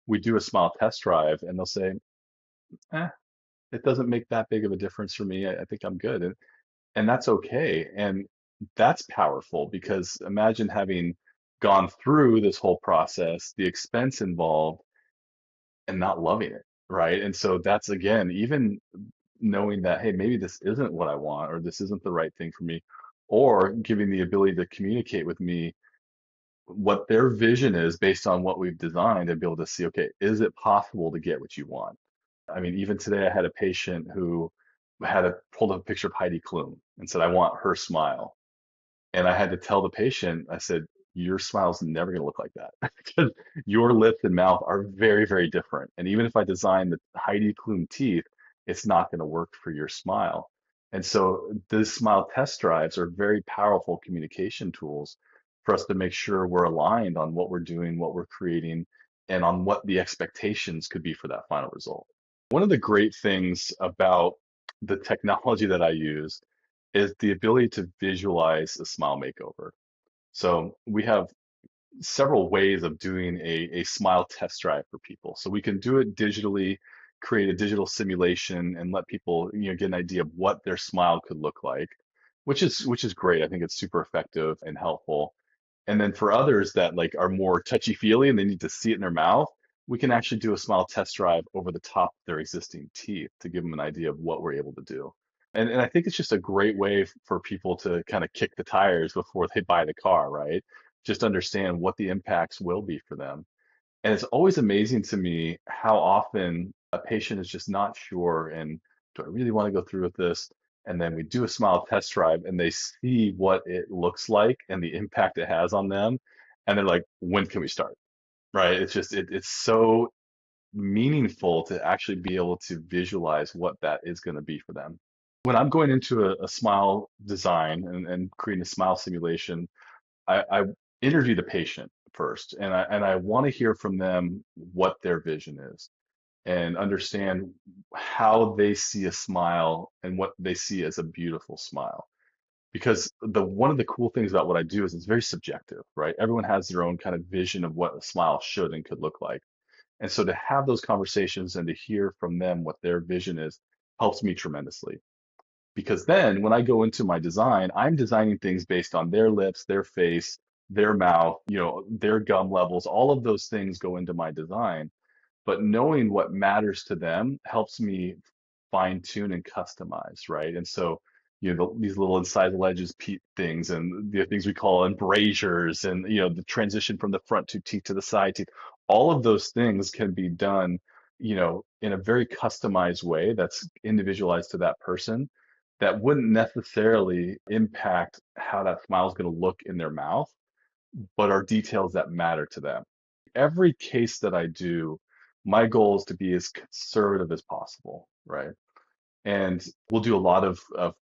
we do a smile test drive and they'll say, eh, it doesn't make that big of a difference for me. I think I'm good. And that's okay. And that's powerful because imagine having gone through this whole process, the expense involved, and not loving it, right? And so that's again, even knowing that, hey, maybe this isn't what I want, or this isn't the right thing for me, or giving the ability to communicate with me what their vision is based on what we've designed and be able to see, okay, is it possible to get what you want? I mean, even today I had a patient who pulled up a picture of Heidi Klum and said, I want her smile. And I had to tell the patient, I said, your smile's never going to look like that because your lips and mouth are very, very different. And even if I design the Heidi Klum teeth, it's not going to work for your smile. And so the smile test drives are very powerful communication tools for us to make sure we're aligned on what we're doing, what we're creating, and on what the expectations could be for that final result. One of the great things about the technology that I use is the ability to visualize a smile makeover. So we have several ways of doing a smile test drive for people. So we can do it digitally, create a digital simulation, and let people, get an idea of what their smile could look like, which is great. I think it's super effective and helpful. And then for others that like are more touchy-feely and they need to see it in their mouth, we can actually do a smile test drive over the top of their existing teeth to give them an idea of what we're able to do. And I think it's just a great way for people to kind of kick the tires before they buy the car, right? Just understand what the impacts will be for them. And it's always amazing to me how often a patient is just not sure and do I really want to go through with this? And then we do a smile test drive and they see what it looks like and the impact it has on them. And they're like, when can we start? Right? It's just, it's so meaningful to actually be able to visualize what that is going to be for them. When I'm going into a smile design and creating a smile simulation, I interview the patient first, and I want to hear from them what their vision is and understand how they see a smile and what they see as a beautiful smile. Because the one of the cool things about what I do is it's very subjective, right? Everyone has their own kind of vision of what a smile should and could look like. And so to have those conversations and to hear from them what their vision is helps me tremendously. Because then when I go into my design, I'm designing things based on their lips, their face, their mouth, their gum levels, all of those things go into my design. But knowing what matters to them helps me fine tune and customize, right? And so, these little inside the ledges things and the things we call embrasures and, the transition from the front two teeth to the side teeth, all of those things can be done, in a very customized way that's individualized to that person that wouldn't necessarily impact how that smile is going to look in their mouth, but are details that matter to them. Every case that I do, my goal is to be as conservative as possible, right? And we'll do a lot of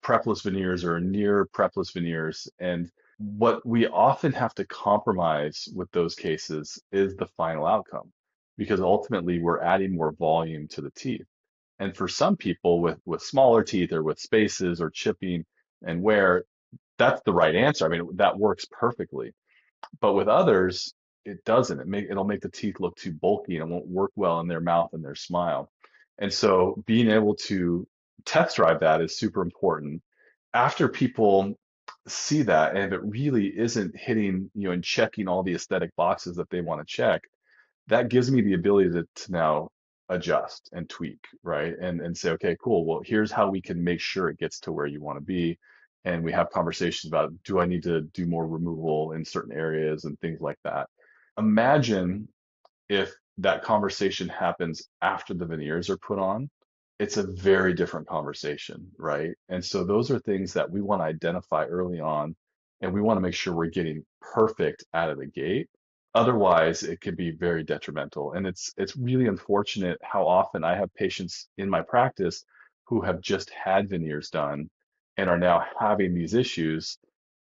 prepless veneers or near prepless veneers. And what we often have to compromise with those cases is the final outcome, because ultimately we're adding more volume to the teeth. And for some people with smaller teeth or with spaces or chipping and wear, that's the right answer. I mean, that works perfectly. But with others, it doesn't. It'll make the teeth look too bulky and it won't work well in their mouth and their smile. And so being able to test drive that is super important. After people see that, and if it really isn't hitting, and checking all the aesthetic boxes that they want to check, that gives me the ability to now adjust and tweak, right? And say, okay, cool. Well, here's how we can make sure it gets to where you want to be. And we have conversations about, do I need to do more removal in certain areas and things like that. Imagine if that conversation happens after the veneers are put on. It's a very different conversation, right? And so those are things that we want to identify early on, and we want to make sure we're getting perfect out of the gate. Otherwise, it could be very detrimental. And it's really unfortunate how often I have patients in my practice who have just had veneers done and are now having these issues.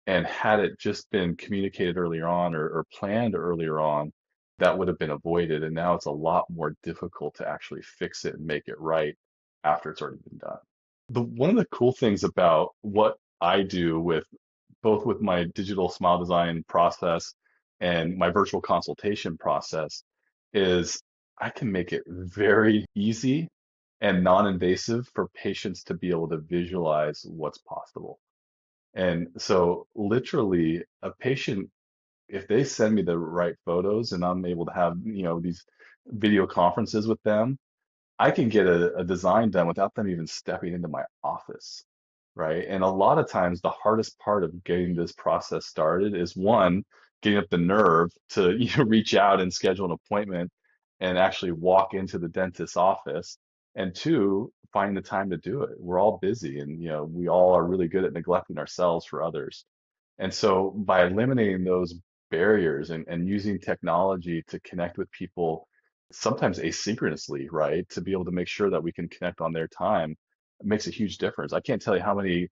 And had it just been communicated earlier on or planned earlier on, that would have been avoided. And now it's a lot more difficult to actually fix it and make it right after it's already been done. One of the cool things about what I do with both with my digital smile design process and my virtual consultation process is I can make it very easy and non-invasive for patients to be able to visualize what's possible. And so literally a patient, if they send me the right photos and I'm able to have, these video conferences with them, I can get a design done without them even stepping into my office, right? And a lot of times, the hardest part of getting this process started is one, getting up the nerve to reach out and schedule an appointment and actually walk into the dentist's office, and two, find the time to do it. We're all busy, and we all are really good at neglecting ourselves for others. And so, by eliminating those barriers and using technology to connect with people sometimes asynchronously, right? To be able to make sure that we can connect on their time, it makes a huge difference. I can't tell you how many,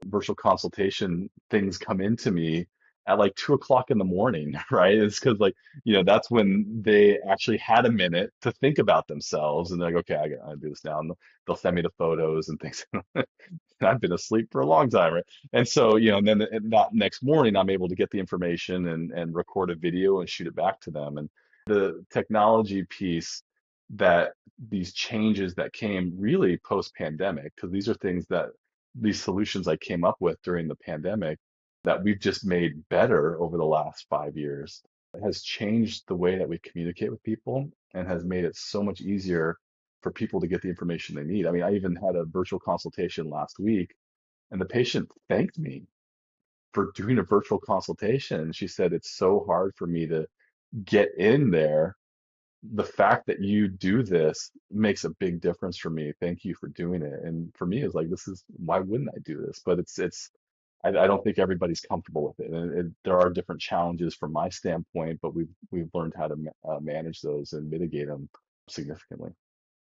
virtual consultation things come into me at like 2 o'clock in the morning, right? It's because like, that's when they actually had a minute to think about themselves and they're like, okay, I gotta do this now. And they'll send me the photos and things. I've been asleep for a long time, right? And so, and then that next morning, I'm able to get the information and record a video and shoot it back to them. And the technology piece that these changes that came really post-pandemic, because these are things that these solutions I came up with during the pandemic that we've just made better over the last 5 years, has changed the way that we communicate with people and has made it so much easier for people to get the information they need. I mean, I even had a virtual consultation last week, and the patient thanked me for doing a virtual consultation. She said, it's so hard for me to get in there. The fact that you do this makes a big difference for me. Thank you for doing it. And for me, it's like, this is why wouldn't I do this? But I don't think everybody's comfortable with it. And there are different challenges from my standpoint, but we've learned how to manage those and mitigate them significantly.